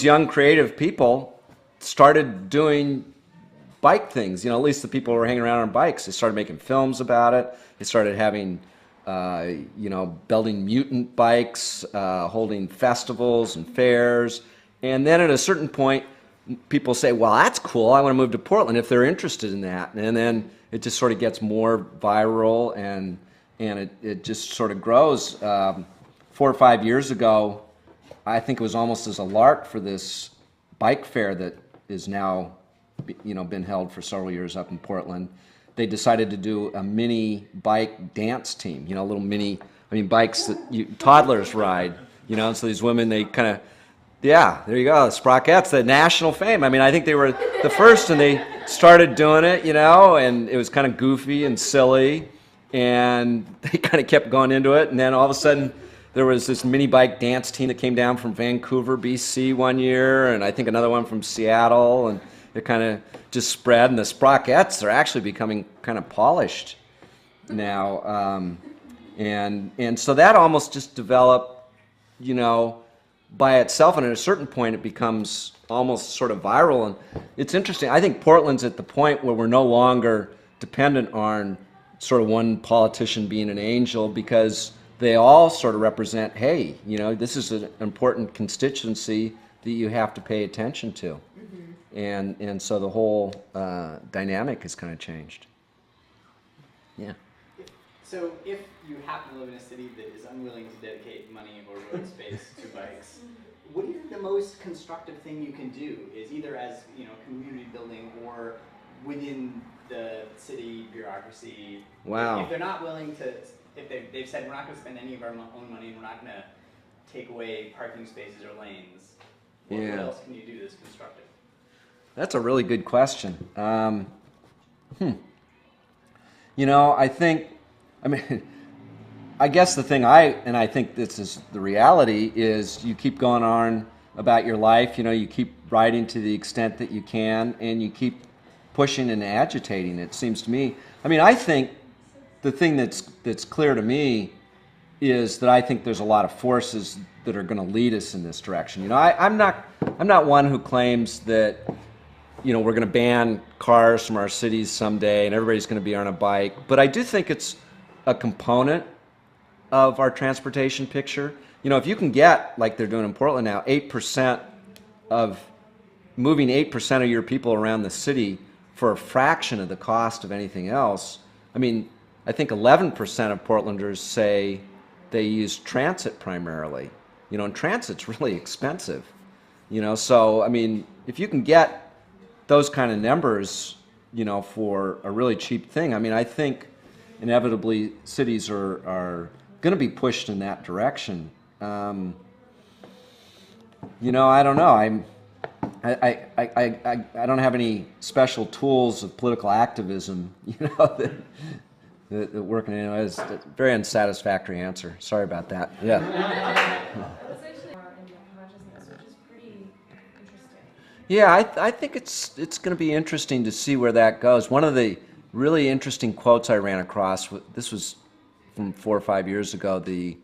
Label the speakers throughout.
Speaker 1: these young creative people started doing bike things. At least the people who were hanging around on bikes. They started making films about it. They started having, building mutant bikes, holding festivals and fairs. And then at a certain point, people say, well, that's cool. I want to move to Portland if they're interested in that. And then it just sort of gets more viral and it just sort of grows. 4 or 5 years ago, I think it was almost as a lark for this bike fair that is now been held for several years up in Portland. They decided to do a mini bike dance team, little mini, bikes that toddlers ride, and so these women, they kind of, yeah, there you go, the Sprockets, the national fame. I think they were the first, and they started doing it, and it was kind of goofy and silly, and they kind of kept going into it, and then all of a sudden, there was this mini bike dance team that came down from Vancouver, BC one year, and I think another one from Seattle, and it kind of just spread, and the Sprockets are actually becoming kind of polished now. And so that almost just developed, by itself, and at a certain point it becomes almost sort of viral. And it's interesting. I think Portland's at the point where we're no longer dependent on sort of one politician being an angel, because they all sort of represent, hey, this is an important constituency that you have to pay attention to. And so the whole dynamic has kind of changed. Yeah.
Speaker 2: So if you happen to live in a city that is unwilling to dedicate money or road space to bikes, what do you think the most constructive thing you can do is, either as community building or within the city bureaucracy?
Speaker 1: Wow.
Speaker 2: If they're not willing to, if they've said we're not going to spend any of our own money, we're not going to take away parking spaces or lanes, what else can you do that's constructive?
Speaker 1: That's a really good question. I think, I guess the thing I think this is the reality, is you keep going on about your life, you keep writing to the extent that you can, and you keep pushing and agitating, it seems to me. I think the thing that's clear to me is that I think there's a lot of forces that are going to lead us in this direction. I'm not one who claims that we're going to ban cars from our cities someday and everybody's going to be on a bike. But I do think it's a component of our transportation picture. If you can get, like they're doing in Portland now, 8% of moving 8% of your people around the city for a fraction of the cost of anything else. I think 11% of Portlanders say they use transit primarily. And transit's really expensive. So if you can get those kind of numbers, for a really cheap thing, I think inevitably cities are going to be pushed in that direction. I don't know. I don't have any special tools of political activism, that working. It's a very unsatisfactory answer. Sorry about that. Yeah. Yeah, I think it's going to be interesting to see where that goes. One of the really interesting quotes I ran across, this was from 4 or 5 years ago, the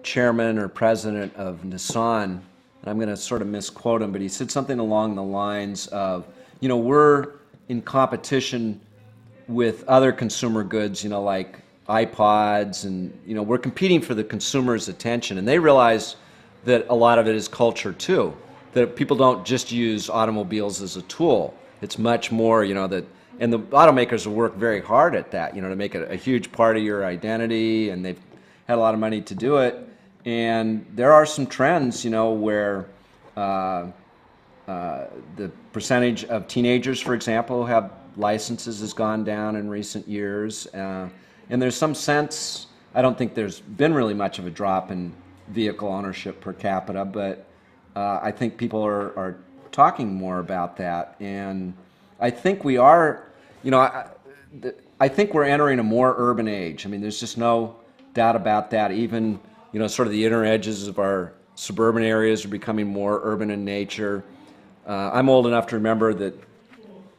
Speaker 1: chairman or president of Nissan, and I'm going to sort of misquote him, but he said something along the lines of, we're in competition with other consumer goods, like iPods, and, we're competing for the consumer's attention, and they realize that a lot of it is culture too. That people don't just use automobiles as a tool. It's much more, and the automakers will work very hard at that, to make it a huge part of your identity, and they've had a lot of money to do it. And there are some trends, where the percentage of teenagers, for example, who have licenses has gone down in recent years. And there's some sense, I don't think there's been really much of a drop in vehicle ownership per capita, but I think people are talking more about that, and I think we are, I think we're entering a more urban age. There's just no doubt about that. Even, sort of the inner edges of our suburban areas are becoming more urban in nature. I'm old enough to remember that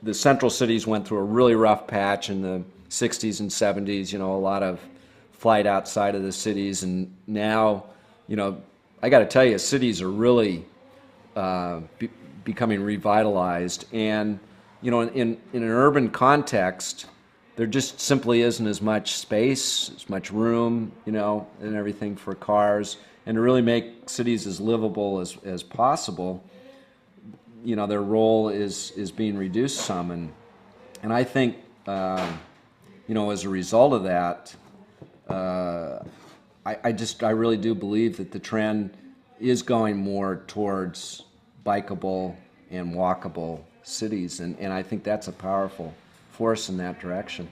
Speaker 1: the central cities went through a really rough patch in the 60s and 70s, a lot of flight outside of the cities, and now, I got to tell you, cities are really becoming revitalized. And, you know, in an urban context, there just simply isn't as much space, as much room, you know, and everything for cars. And to really make cities as livable as possible, you know, their role is being reduced some. And I think, you know, as a result of that, I really do believe that the trend is going more towards bikeable and walkable cities, and I think that's a powerful force in that direction.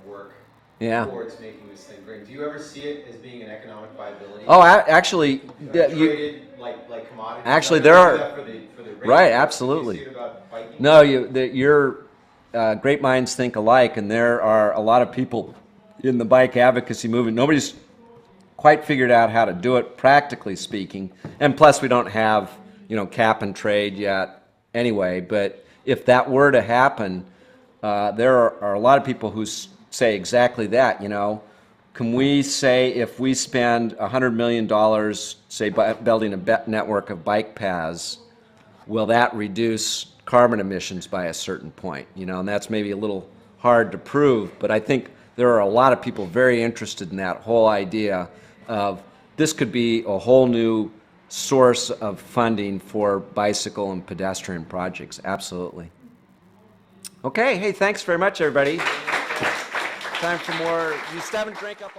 Speaker 3: Work
Speaker 1: Yeah.
Speaker 3: towards making this thing green. Do you ever see it as being an economic viability?
Speaker 1: Oh, actually,
Speaker 3: Traded like commodities.
Speaker 1: Actually,
Speaker 3: Like,
Speaker 1: there
Speaker 3: do
Speaker 1: are-
Speaker 3: that for the rate.
Speaker 1: right,
Speaker 3: Do you
Speaker 1: absolutely.
Speaker 3: see it about biking?
Speaker 1: No, your great minds think alike, and there are a lot of people in the bike advocacy movement. Nobody's quite figured out how to do it, practically speaking, and plus we don't have, you know, cap and trade yet anyway. But if that were to happen, there are a lot of people who say exactly that. You know, can we say if we spend $100 million, say, building a network of bike paths, will that reduce carbon emissions by a certain point? You know, and that's maybe a little hard to prove, but I think there are a lot of people very interested in that whole idea of this could be a whole new source of funding for bicycle and pedestrian projects. Absolutely. Okay, hey, thanks very much, everybody. Time for more. You still haven't drank up all